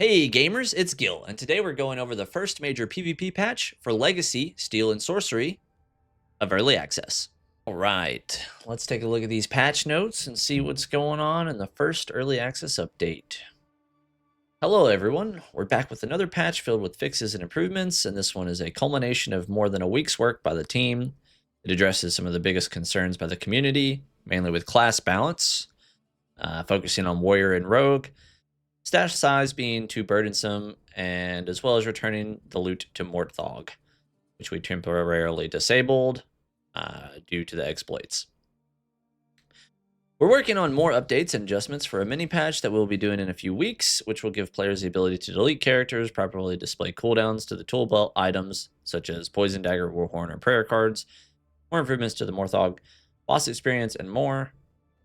Hey gamers, it's Gil, and today we're going over the first major PvP patch for Legacy Steel and Sorcery of Early Access. Alright, let's take a look at these patch notes and see what's going on in the first Early Access update. Hello everyone, we're back with another patch filled with fixes and improvements, and this one is a culmination of more than a week's work by the team. It addresses some of the biggest concerns by the community, mainly with class balance, focusing on Warrior and Rogue, stash size being too burdensome, and as well as returning the loot to Mortthog, which we temporarily disabled due to the exploits. We're working on more updates and adjustments for a mini patch that we'll be doing in a few weeks, which will give players the ability to delete characters, properly display cooldowns to the tool belt items, such as Poison Dagger, Warhorn, or Prayer cards, more improvements to the Mortthog boss experience, and more.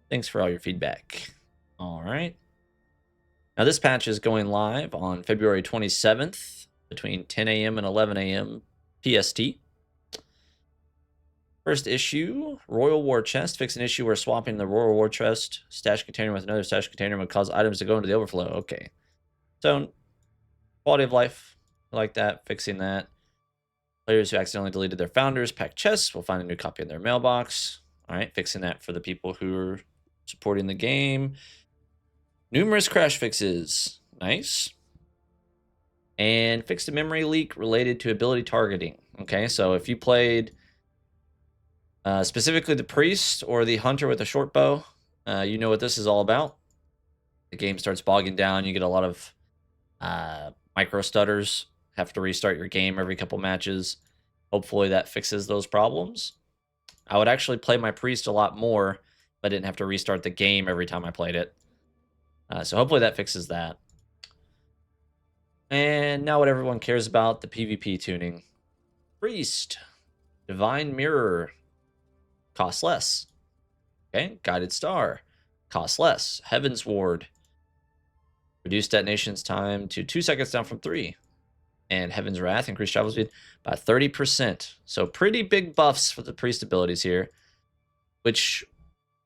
Thanks for all your feedback. All right. Now, this patch is going live on February 27th between 10 a.m. and 11 a.m. PST. First issue, Royal War Chest. Fix an issue where swapping the Royal War Chest stash container with another stash container would cause items to go into the overflow. Okay. So, quality of life, I like that, fixing that. Players who accidentally deleted their founders pack chests will find a new copy in their mailbox. All right, fixing that for the people who are supporting the game. Numerous crash fixes. Nice. And fixed a memory leak related to ability targeting. Okay, so if you played specifically the priest or the hunter with a short bow, you know what this is all about. The game starts bogging down. You get a lot of micro stutters. Have to restart your game every couple matches. Hopefully that fixes those problems. I would actually play my priest a lot more if I didn't have to restart the game every time I played it. So hopefully that fixes that. And now what everyone cares about, the PvP tuning. Priest. Divine Mirror. Costs less. Okay, Guided Star. Costs less. Heaven's Ward. Reduced detonations time to 2 seconds down from 3. And Heaven's Wrath. Increased travel speed by 30%. So pretty big buffs for the priest abilities here, which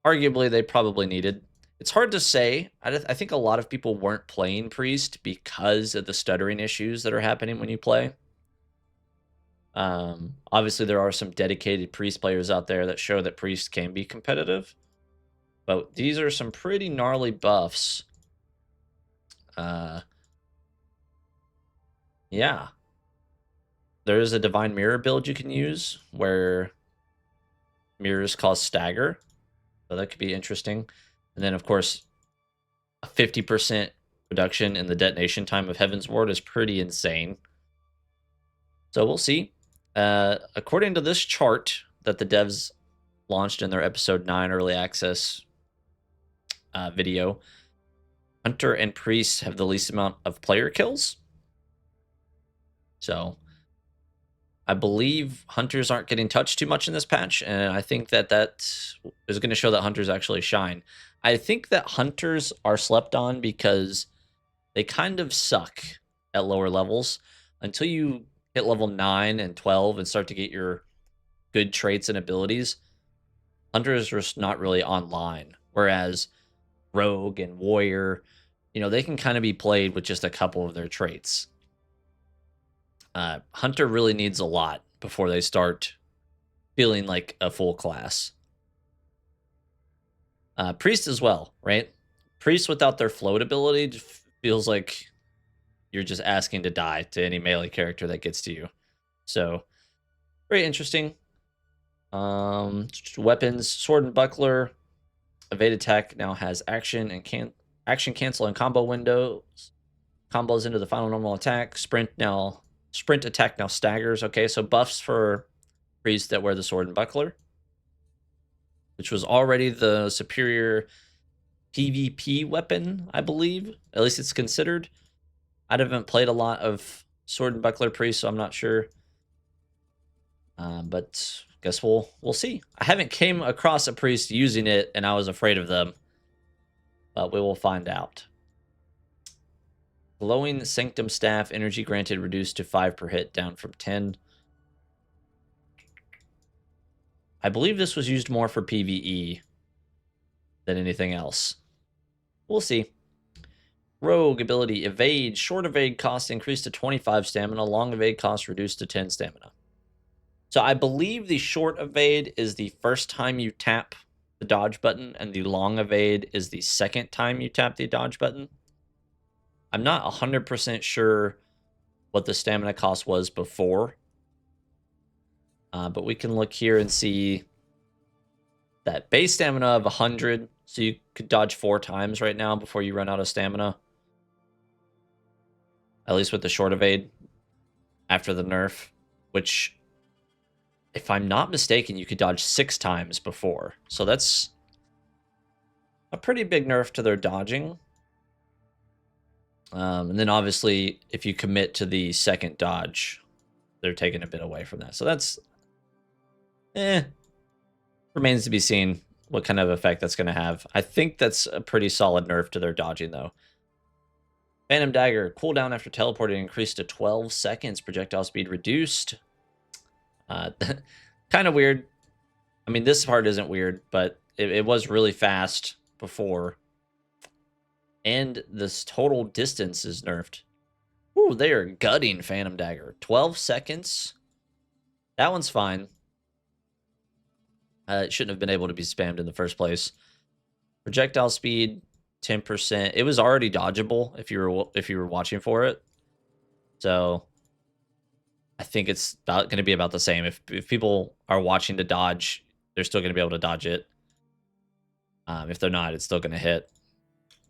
arguably they probably needed. It's hard to say. I think a lot of people weren't playing priest because of the stuttering issues that are happening when you play. Obviously, there are some dedicated priest players out there that show that priest can be competitive, but these are some pretty gnarly buffs. Yeah. There is a Divine Mirror build you can use where mirrors cause stagger, so that could be interesting. And then, of course, a 50% reduction in the detonation time of Heaven's Ward is pretty insane. So we'll see. According to this chart that the devs launched in their episode 9 early access video, Hunter and Priest have the least amount of player kills. So I believe Hunters aren't getting touched too much in this patch, and I think that is going to show that Hunters actually shine. I think that Hunters are slept on because they kind of suck at lower levels until you hit level 9 and 12 and start to get your good traits and abilities. Hunters are just not really online, whereas Rogue and Warrior, you know, they can kind of be played with just a couple of their traits. Hunter really needs a lot before they start feeling like a full class. Priest as well, right? Priest without their float ability feels like you're just asking to die to any melee character that gets to you. So, very interesting. Weapons, Sword and Buckler. Evade attack now has action and action cancel and combo windows. Combos into the final normal attack. Sprint attack now staggers. Okay, so buffs for priests that wear the Sword and Buckler, which was already the superior PvP weapon, I believe. At least it's considered. I haven't played a lot of Sword and Buckler priests, so I'm not sure. But guess we'll see. I haven't came across a priest using it, and I was afraid of them. But we will find out. Glowing Sanctum Staff, energy granted reduced to 5 per hit, down from 10. I believe this was used more for PvE than anything else. We'll see. Rogue ability, evade. Short evade cost increased to 25 stamina. Long evade cost reduced to 10 stamina. So I believe the short evade is the first time you tap the dodge button, and the long evade is the second time you tap the dodge button. I'm not 100% sure what the stamina cost was before. But we can look here and see that base stamina of 100. So you could dodge 4 times right now before you run out of stamina. At least with the short evade after the nerf, which, if I'm not mistaken, you could dodge 6 times before. So that's a pretty big nerf to their dodging. And then obviously, if you commit to the second dodge, they're taking a bit away from that. So that's, remains to be seen what kind of effect that's going to have. I think that's a pretty solid nerf to their dodging, though. Phantom Dagger, cooldown after teleporting increased to 12 seconds. Projectile speed reduced. Kind of weird. I mean, this part isn't weird, but it was really fast before. And this total distance is nerfed. Ooh, they are gutting Phantom Dagger. 12 seconds. That one's fine. It shouldn't have been able to be spammed in the first place. Projectile speed, 10%. It was already dodgeable if you were watching for it. So I think it's going to be about the same. If people are watching to dodge, they're still going to be able to dodge it. If they're not, it's still going to hit.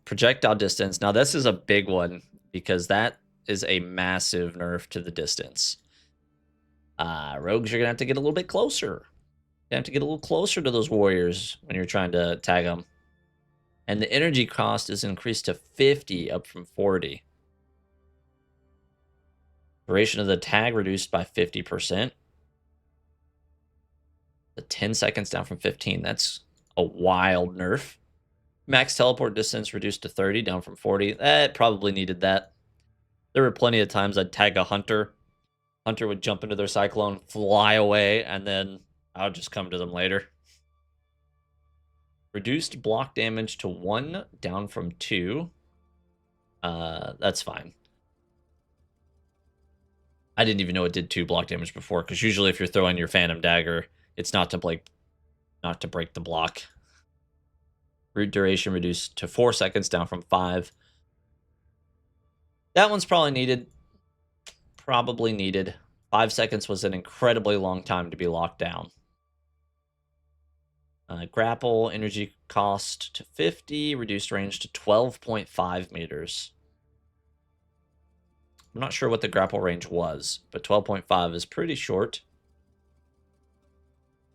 Projectile distance. Now, this is a big one because that is a massive nerf to the distance. Rogues, you're going to have to get a little bit closer. You have to get a little closer to those warriors when you're trying to tag them. And the energy cost is increased to 50, up from 40. Duration of the tag reduced by 50%. The 10 seconds down from 15. That's a wild nerf. Max teleport distance reduced to 30, down from 40. That probably needed that. There were plenty of times I'd tag a hunter. Hunter would jump into their cyclone, fly away, and then I would just come to them later. Reduced block damage to 1, down from 2. That's fine. I didn't even know it did 2 block damage before, because usually if you're throwing your Phantom Dagger, it's not to break the block. Root duration reduced to 4 seconds, down from 5. That one's probably needed. Probably needed. 5 seconds was an incredibly long time to be locked down. Grapple, energy cost to 50, reduced range to 12.5 meters. I'm not sure what the grapple range was, but 12.5 is pretty short.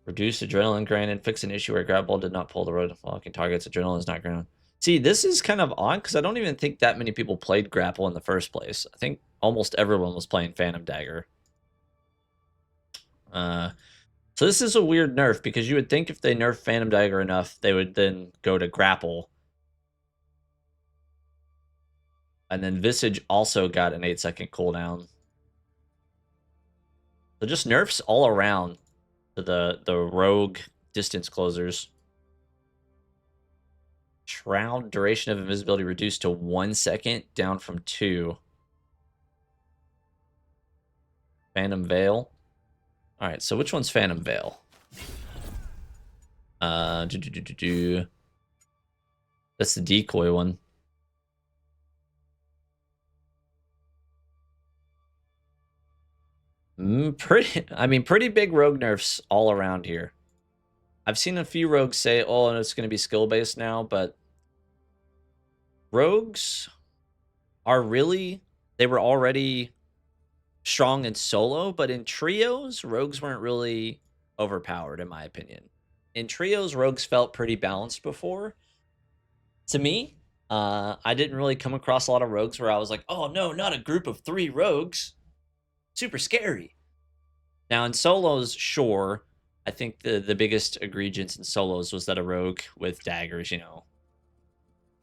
Reduced adrenaline granted. Fix an issue where grapple did not pull the road walking targets. Adrenaline is not granted. See, this is kind of odd because I don't even think that many people played grapple in the first place. I think almost everyone was playing Phantom Dagger. So this is a weird nerf because you would think if they nerf Phantom Dagger enough, they would then go to grapple. And then Visage also got an 8-second cooldown. So just nerfs all around to the rogue distance closers. Shroud duration of invisibility reduced to 1 second, down from 2. Phantom Veil. All right, so which one's Phantom Veil? That's the decoy one. Pretty big rogue nerfs all around here. I've seen a few rogues say, oh, and it's going to be skill-based now, but rogues are really, they were already strong in solo, but in trios, rogues weren't really overpowered, in my opinion. In trios, rogues felt pretty balanced before. To me, I didn't really come across a lot of rogues where I was like, oh no, not a group of 3 rogues. Super scary. Now in solos, sure, I think the biggest egregious in solos was that a rogue with daggers,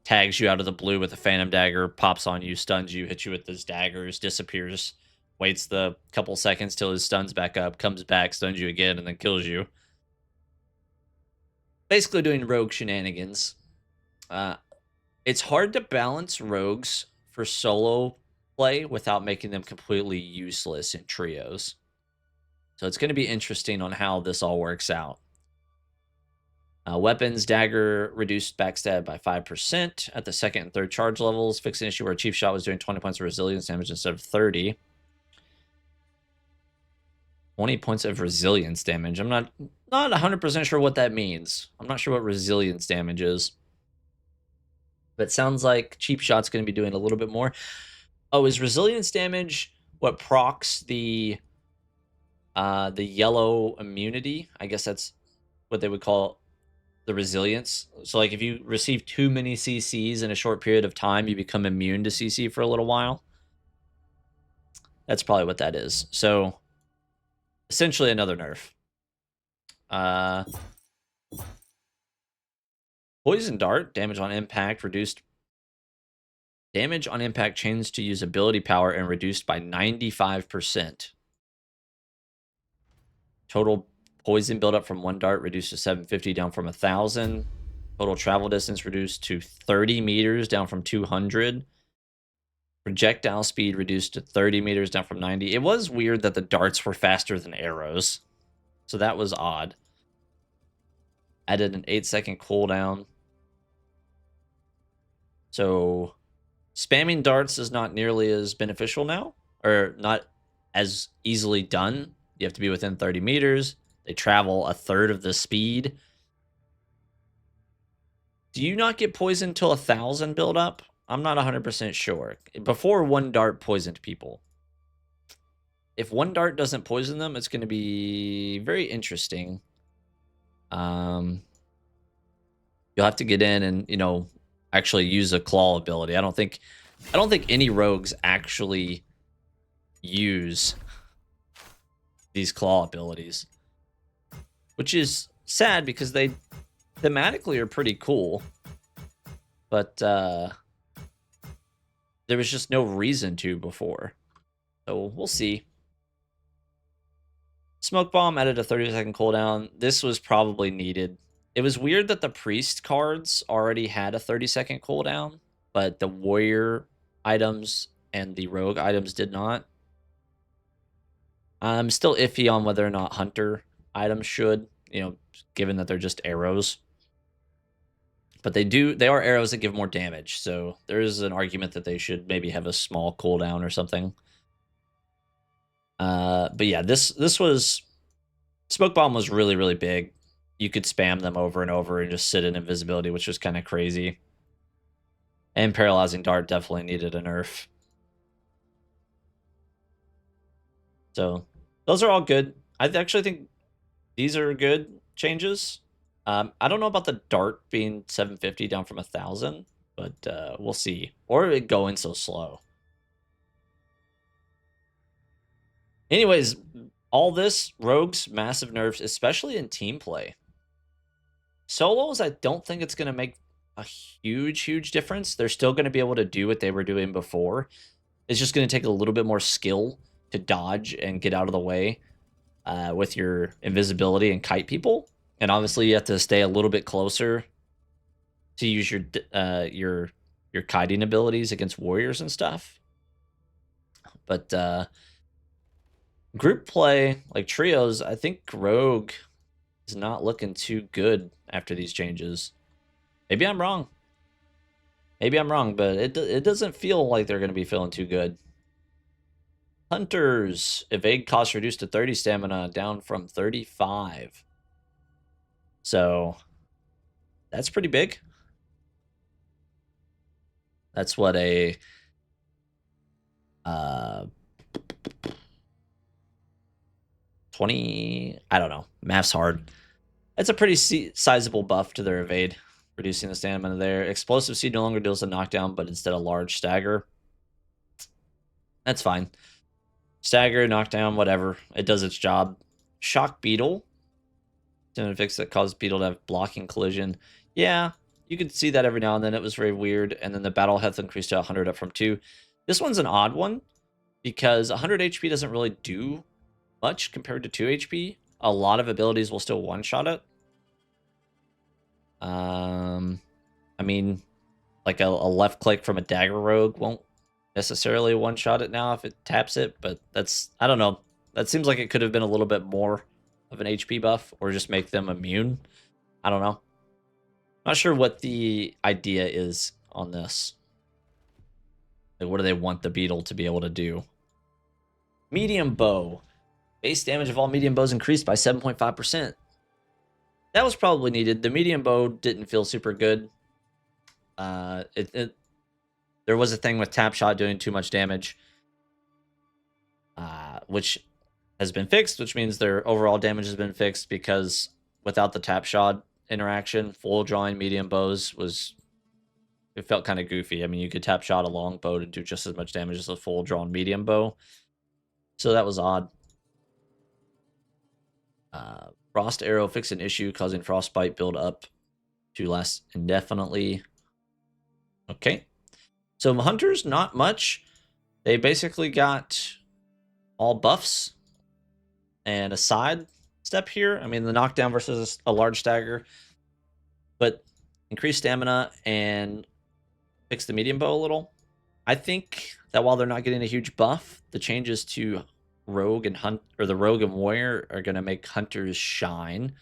tags you out of the blue with a Phantom Dagger, pops on you, stuns you, hits you with his daggers, disappears, waits the couple seconds till his stuns back up, comes back, stuns you again, and then kills you. Basically doing rogue shenanigans. It's hard to balance rogues for solo play without making them completely useless in trios. So it's going to be interesting on how this all works out. Weapons, dagger reduced backstab by 5% at the second and third charge levels. Fixed an issue where Chief Shot was doing 20 points of resilience damage instead of 30. 20 points of resilience damage. I'm not 100% sure what that means. I'm not sure what resilience damage is. But it sounds like Cheap Shot's going to be doing a little bit more. Oh, is resilience damage what procs the yellow immunity? I guess that's what they would call the resilience. So like if you receive too many CCs in a short period of time, you become immune to CC for a little while. That's probably what that is. So essentially another nerf. Poison Dart, damage on impact, reduced. Damage on impact changed to use ability power and reduced by 95%. Total poison buildup from 1 dart reduced to 750, down from 1,000. Total travel distance reduced to 30 meters, down from 200. Projectile speed reduced to 30 meters, down from 90. It was weird that the darts were faster than arrows. So that was odd. Added an 8-second cooldown. So spamming darts is not nearly as beneficial now, or not as easily done. You have to be within 30 meters. They travel a third of the speed. Do you not get poisoned until 1,000 build up? I'm not 100% sure. Before 1 dart poisoned people. If 1 dart doesn't poison them, it's going to be very interesting. You'll have to get in and, you know, actually use a claw ability. I don't think any rogues actually use these claw abilities, which is sad because they thematically are pretty cool, but there was just no reason to before. So we'll see. Smoke Bomb added a 30-second cooldown. This was probably needed. It was weird that the Priest cards already had a 30-second cooldown, but the Warrior items and the Rogue items did not. I'm still iffy on whether or not Hunter items should, you know, given that they're just arrows. But they are arrows that give more damage, so there is an argument that they should maybe have a small cooldown or something. But yeah, this was... Smoke Bomb was really, really big. You could spam them over and over and just sit in invisibility, which was kind of crazy. And Paralyzing Dart definitely needed a nerf. So those are all good. I actually think these are good changes. I don't know about the dart being 750 down from 1,000, but we'll see. Or it going so slow. Anyways, all this, rogues, massive nerfs, especially in team play. Solos, I don't think it's going to make a huge difference. They're still going to be able to do what they were doing before. It's just going to take a little bit more skill to dodge and get out of the way with your invisibility and kite people. And obviously you have to stay a little bit closer to use your kiting abilities against warriors and stuff. But group play, like trios, I think Rogue is not looking too good after these changes. Maybe I'm wrong. Maybe I'm wrong, but it doesn't feel like they're going to be feeling too good. Hunters, evade cost reduced to 30 stamina, down from 35. So that's pretty big. That's what a 20, I don't know. Math's hard. That's a pretty sizable buff to their evade, reducing the stamina there. Explosive Seed no longer deals a knockdown, but instead a large stagger. That's fine. Stagger, knockdown, whatever. It does its job. Shock Beetle. An fix that caused Beetle to have blocking collision. Yeah, you could see that every now and then. It was very weird. And then the battle health increased to 100 up from 2. This one's an odd one because 100 HP doesn't really do much compared to 2 HP. A lot of abilities will still one-shot it. I mean, like a left click from a dagger rogue won't necessarily one-shot it now if it taps it, but that's, I don't know. That seems like it could have been a little bit more of an HP buff or just make them immune. I don't know. Not sure what the idea is on this. Like, what do they want the beetle to be able to do? Medium bow. Base damage of all medium bows increased by 7.5%. That was probably needed. The medium bow didn't feel super good. There was a thing with tap shot doing too much damage, which has been fixed, which means their overall damage has been fixed because without the tap shot interaction, full drawing medium bows it felt kind of goofy. I mean, you could tap shot a long bow to do just as much damage as a full drawn medium bow. So that was odd. Frost arrow fixed an issue causing frostbite build up to last indefinitely. Okay. So hunters, not much. They basically got all buffs and a side step here. I mean, the knockdown versus a large stagger, but increased stamina and fix the medium bow a little. I think that while they're not getting a huge buff, the changes to rogue and hunt, or the rogue and warrior, are going to make hunters shine.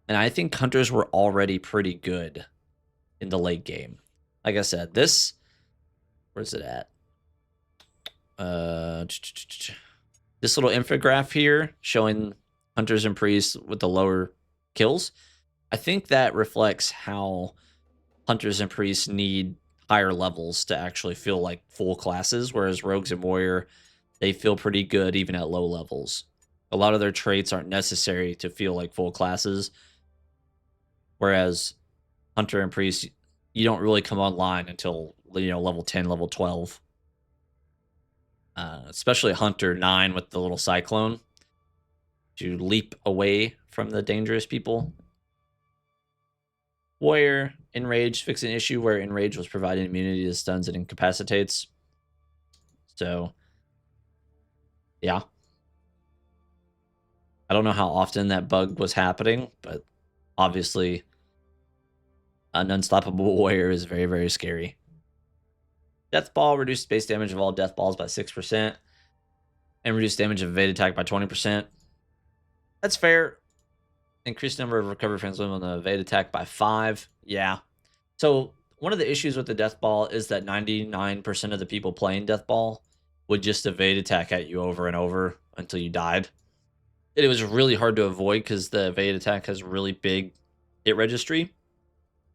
And I think hunters were already pretty good in the late game. Like I said, this, where's it at? This little infograph here showing hunters and priests with the lower kills. I think that reflects how hunters and priests need higher levels to actually feel like full classes, whereas rogues and warrior, they feel pretty good even at low levels. A lot of their traits aren't necessary to feel like full classes, whereas hunter and priest, you don't really come online until, you know, level 10, level 12. Especially Hunter 9 with the little cyclone to leap away from the dangerous people. Warrior, Enrage, fix an issue where Enrage was providing immunity to stuns and incapacitates. So, yeah. I don't know how often that bug was happening, but obviously an unstoppable warrior is very, very scary. Death Ball, reduced base damage of all death balls by 6%. And reduced damage of evade attack by 20%. That's fair. Increased number of recovery frames on the evade attack by 5. Yeah. So one of the issues with the Death Ball is that 99% of the people playing Death Ball would just evade attack at you over and over until you died. It was really hard to avoid because the evade attack has really big hit registry.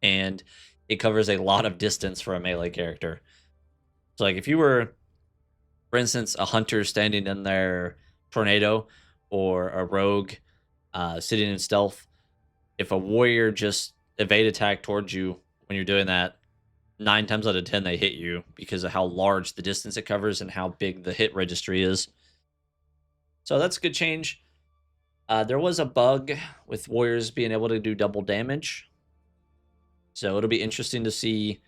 And it covers a lot of distance for a melee character. So like if you were, for instance, a hunter standing in their tornado or a rogue sitting in stealth, if a warrior just evade attack towards you when you're doing that, 9 times out of 10 they hit you because of how large the distance it covers and how big the hit registry is. So that's a good change. There was a bug with warriors being able to do double damage. So it'll be interesting to see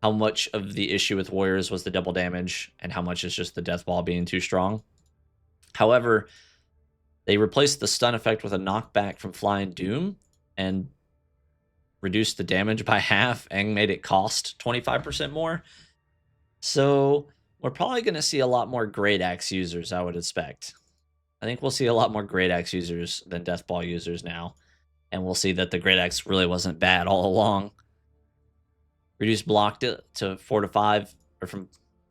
how much of the issue with warriors was the double damage and how much is just the death ball being too strong. However, they replaced the stun effect with a knockback from Flying Doom and reduced the damage by half and made it cost 25% more. So we're probably going to see a lot more Great Axe users, I would expect. I think we'll see a lot more Great Axe users than Death Ball users now. And we'll see that the Great Axe really wasn't bad all along. Reduced blocked it to 4 to 5, or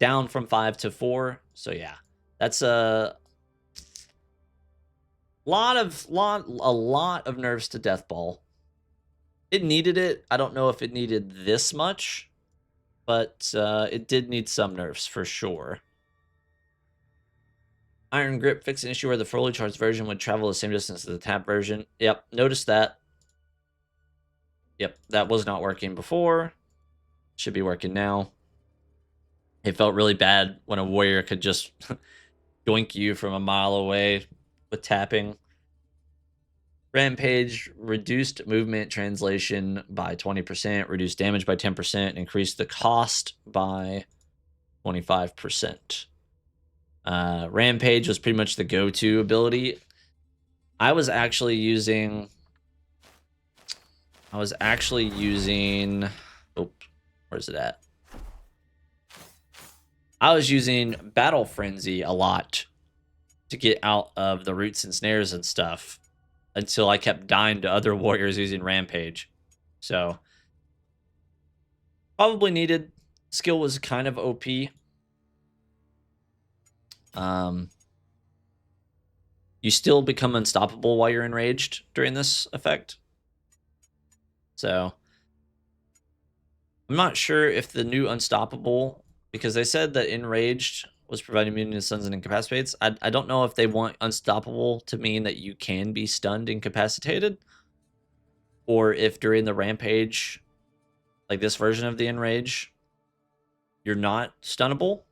down from 5 to 4. So yeah, that's a lot of nerfs to Death Ball. It needed it. I don't know if it needed this much, but it did need some nerfs for sure. Iron Grip fixed an issue where the fully charged version would travel the same distance as the tap version. Yep, noticed that. Yep, that was not working before. Should be working now. It felt really bad when a warrior could just doink you from a mile away with tapping. Rampage reduced movement translation by 20%, reduced damage by 10%, increased the cost by 25%. Rampage was pretty much the go-to ability. I was actually using... Oh, where's it at? I was using Battle Frenzy a lot to get out of the roots and snares and stuff until I kept dying to other warriors using Rampage. So, probably needed. Skill was kind of OP. You still become unstoppable while you're enraged during this effect. So, I'm not sure if the new unstoppable, because they said that enraged was providing immunity to stuns and incapacitates. I don't know if they want unstoppable to mean that you can be stunned, incapacitated, or if during the rampage, like this version of the enrage, you're not stunnable.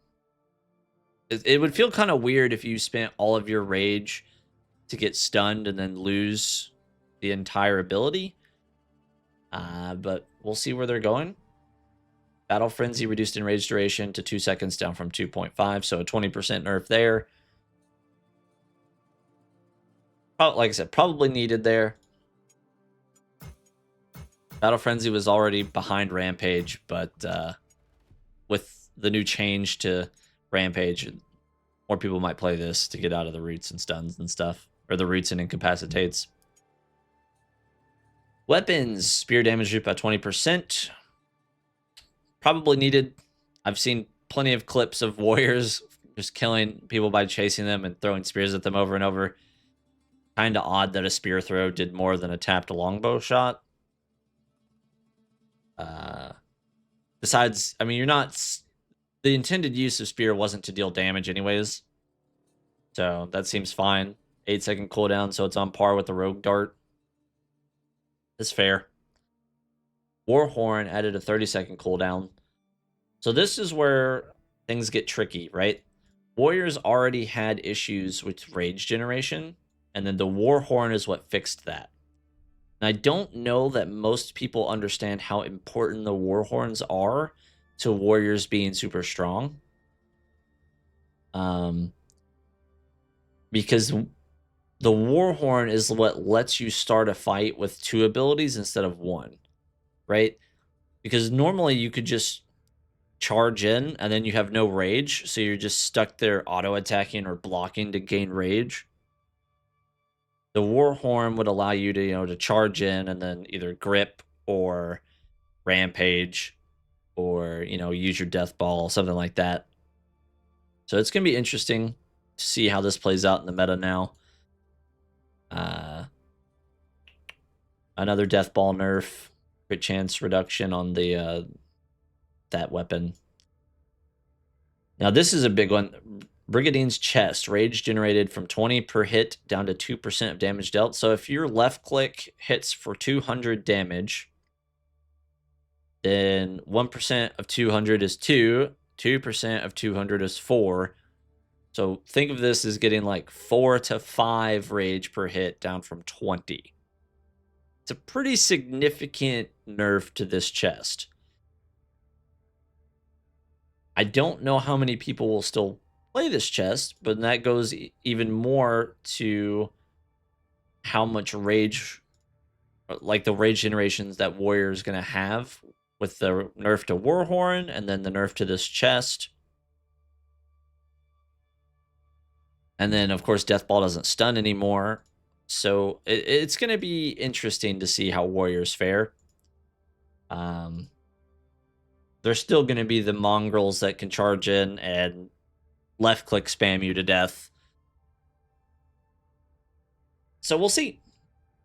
It would feel kind of weird if you spent all of your rage to get stunned and then lose the entire ability. But we'll see where they're going. Battle Frenzy reduced enrage duration to 2 seconds down from 2.5, so a 20% nerf there. Like I said, probably needed there. Battle Frenzy was already behind Rampage, but with the new change to Rampage, more people might play this to get out of the roots and stuns and stuff, or the roots and incapacitates. Weapons, spear damage reduced by 20%. Probably needed. I've seen plenty of clips of warriors just killing people by chasing them and throwing spears at them over and over. Kind of odd that a spear throw did more than a tapped longbow shot. Besides, I mean, you're not... The intended use of spear wasn't to deal damage anyways. So that seems fine. 8-second cooldown, so it's on par with the rogue dart. It's fair. Warhorn added a 30-second cooldown. So this is where things get tricky, right? Warriors already had issues with rage generation, and then the Warhorn is what fixed that. And I don't know that most people understand how important the Warhorns are to warriors being super strong. Because the Warhorn is what lets you start a fight with 2 abilities instead of 1, right? Because normally you could just charge in and then you have no rage, so you're just stuck there auto attacking or blocking to gain rage. The Warhorn would allow you to, to charge in and then either grip or rampage or, use your death ball, something like that. So it's going to be interesting to see how this plays out in the meta now. Another death ball nerf, crit chance reduction on the that weapon. Now this is a big one. Brigadine's chest, rage generated from 20 per hit down to 2% of damage dealt. So if your left click hits for 200 damage, then 1% of 200 is 2, 2% of 200 is 4. So think of this as getting like 4 to 5 rage per hit down from 20. It's a pretty significant nerf to this chest. I don't know how many people will still play this chest, but that goes even more to how much rage, like the rage generations that Warrior is going to have with the nerf to Warhorn and then the nerf to this chest. And then, of course, Death Ball doesn't stun anymore. So it's going to be interesting to see how Warriors fare. There's still going to be the mongrels that can charge in and left click spam you to death. So we'll see.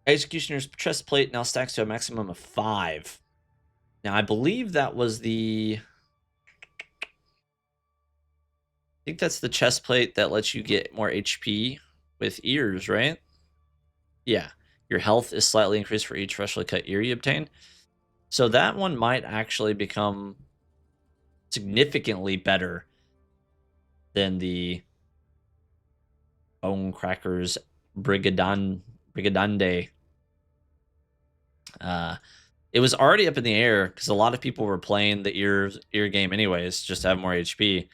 Executioner's chest plate now stacks to a maximum of 5. Now, I believe that was the... I think that's the chest plate that lets you get more HP with ears, right? Yeah. Your health is slightly increased for each freshly cut ear you obtain. So that one might actually become significantly better than the Bone Crackers Brigadande. It was already up in the air because a lot of people were playing the ear game anyways, just to have more HP.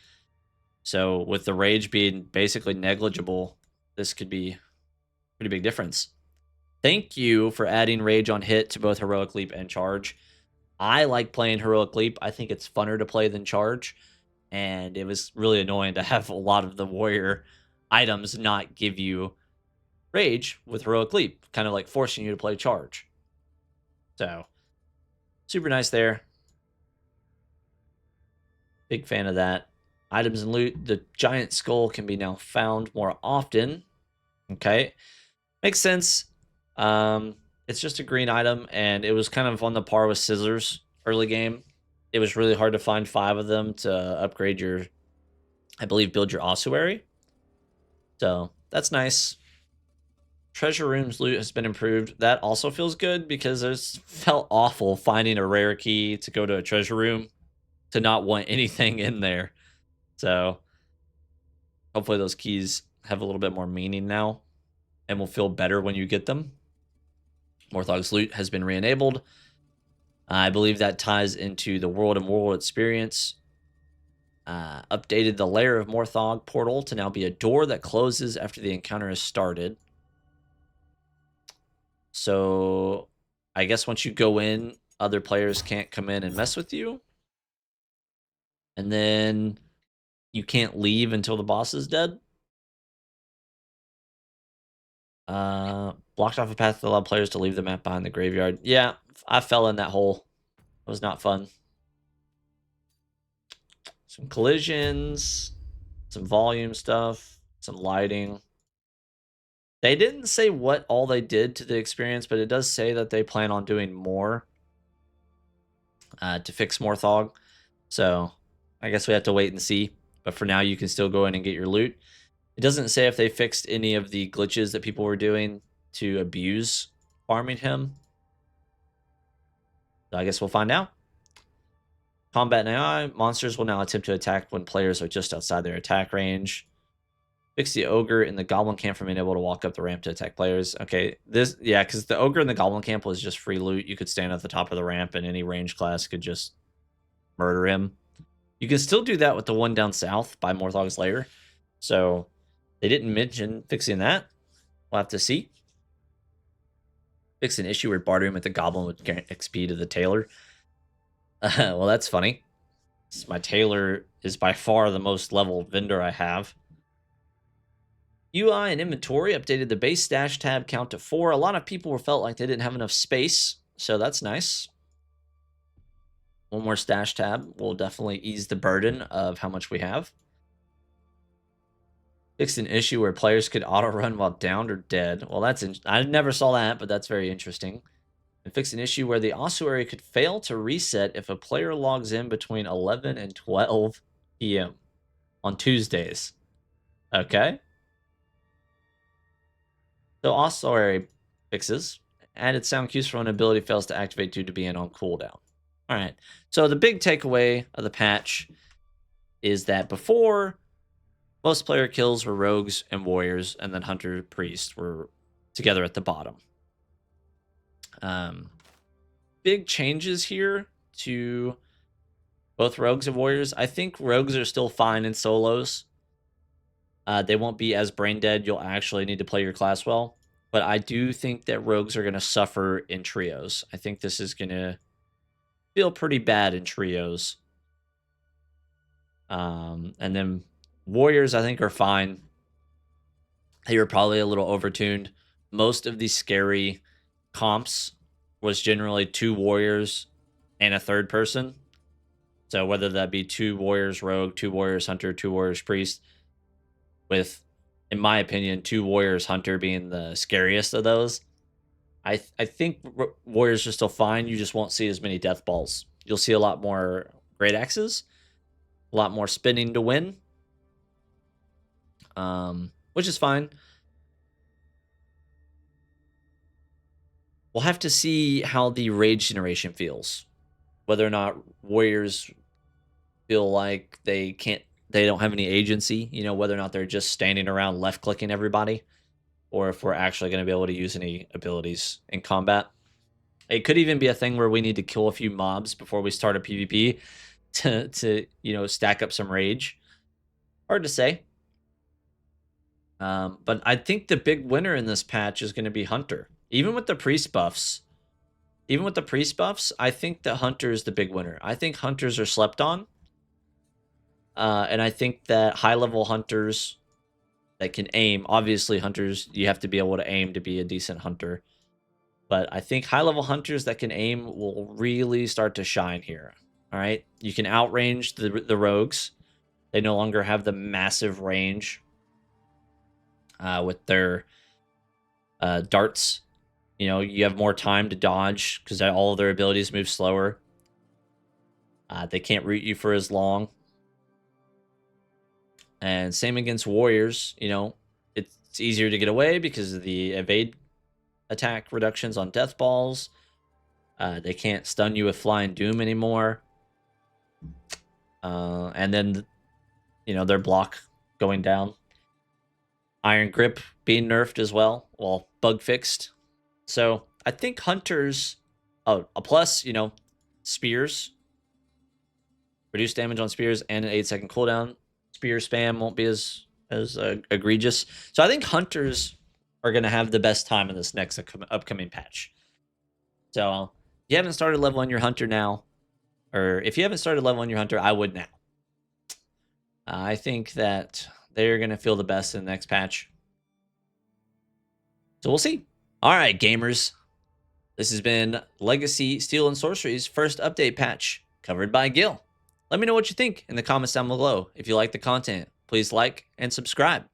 So with the rage being basically negligible, this could be a pretty big difference. Thank you for adding rage on hit to both Heroic Leap and Charge. I like playing Heroic Leap. I think it's funner to play than Charge. and it was really annoying to have a lot of the warrior items not give you rage with heroic leap, kind of like forcing you to play charge. So super nice there. Big fan of that. Items and loot. The giant skull can be now found more often. Okay, makes sense. It's just a green item, and it was kind of on the par with scissors early game. It was really hard to find 5 of them to upgrade your, I believe, build your ossuary. So that's nice. Treasure rooms loot has been improved. That also feels good because it felt awful finding a rare key to go to a treasure room to not want anything in there. So hopefully those keys have a little bit more meaning now and will feel better when you get them. Morthog's loot has been re-enabled. I believe that ties into the world and world experience. Updated the lair of Morthog portal to now be a door that closes after the encounter has started. So I guess once you go in, other players can't come in and mess with you. And then you can't leave until the boss is dead. Blocked off a path that allowed players to leave the map behind the graveyard. Yeah, I fell in that hole. It was not fun. Some collisions, some volume stuff, some lighting. They didn't say what all they did to the experience, but it does say that they plan on doing more to fix Morthog. So I guess we have to wait and see. But for now, you can still go in and get your loot. It doesn't say if they fixed any of the glitches that people were doing to abuse farming him. So I guess we'll find out. Combat and AI. Monsters will now attempt to attack when players are just outside their attack range. Fix the ogre in the goblin camp from being able to walk up the ramp to attack players. Okay, this, yeah, because the ogre in the goblin camp was just free loot. You could stand at the top of the ramp and any range class could just murder him. You can still do that with the one down south by Morthog's Lair. So they didn't mention fixing that. We'll have to see. Fix an issue where bartering with the goblin would grant XP to the tailor. Well, that's funny. My tailor is by far the most leveled vendor I have. UI and inventory updated the base stash tab count to 4. A lot of people felt like they didn't have enough space, so that's nice. One more stash tab will definitely ease the burden of how much we have. Fixed an issue where players could auto-run while downed or dead. Well, I never saw that, but that's very interesting. And fixed an issue where the ossuary could fail to reset if a player logs in between 11 and 12 p.m. on Tuesdays. Okay. So ossuary fixes. Added sound cues for when an ability fails to activate due to being on cooldown. All right. So the big takeaway of the patch is that before, most player kills were rogues and warriors, and then hunter priest were together at the bottom. Big changes here to both rogues and warriors. I think rogues are still fine in solos. They won't be as brain dead. You'll actually need to play your class well. But I do think that rogues are going to suffer in trios. I think this is going to feel pretty bad in trios. And then warriors, I think, are fine. They were probably a little overtuned. Most of these scary comps was generally 2 warriors and a third person. So whether that be 2 warriors rogue, 2 warriors hunter, 2 warriors priest, with, in my opinion, 2 warriors hunter being the scariest of those. I think warriors are still fine. You just won't see as many death balls. You'll see a lot more great axes, a lot more spinning to win, which is fine. We'll have to see how the rage generation feels. Whether or not warriors feel like they don't have any agency, you know, whether or not they're just standing around left clicking everybody, or if we're actually going to be able to use any abilities in combat. It could even be a thing where we need to kill a few mobs before we start a PvP to you know, stack up some rage. Hard to say. But I think the big winner in this patch is going to be Hunter. Even with the priest buffs, I think that Hunter is the big winner. I think Hunters are slept on. And I think that high-level hunters that can aim, obviously hunters, you have to be able to aim to be a decent hunter. But I think high-level hunters that can aim will really start to shine here. All right? You can outrange the rogues. They no longer have the massive range with their darts. You know, you have more time to dodge because all of their abilities move slower. They can't root you for as long. And same against warriors. You know, it's easier to get away because of the evade attack reductions on death balls. They can't stun you with flying doom anymore. And then, you know, their block going down. Iron grip being nerfed as well. Well, bug fixed. So I think hunters, oh, a plus, you know, spears. Reduce damage on spears and an 8-second cooldown. Spear spam won't be as egregious. So I think hunters are going to have the best time in this next upcoming patch. So if you haven't started leveling your hunter now, or if you haven't started leveling your hunter, I would now. I think that they're going to feel the best in the next patch. So we'll see. All right, gamers. This has been Legacy Steel and Sorcery's first update patch covered by Gil. Let me know what you think in the comments down below. If you like the content, please like and subscribe.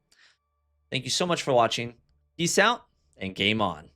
Thank you so much for watching. Peace out and game on.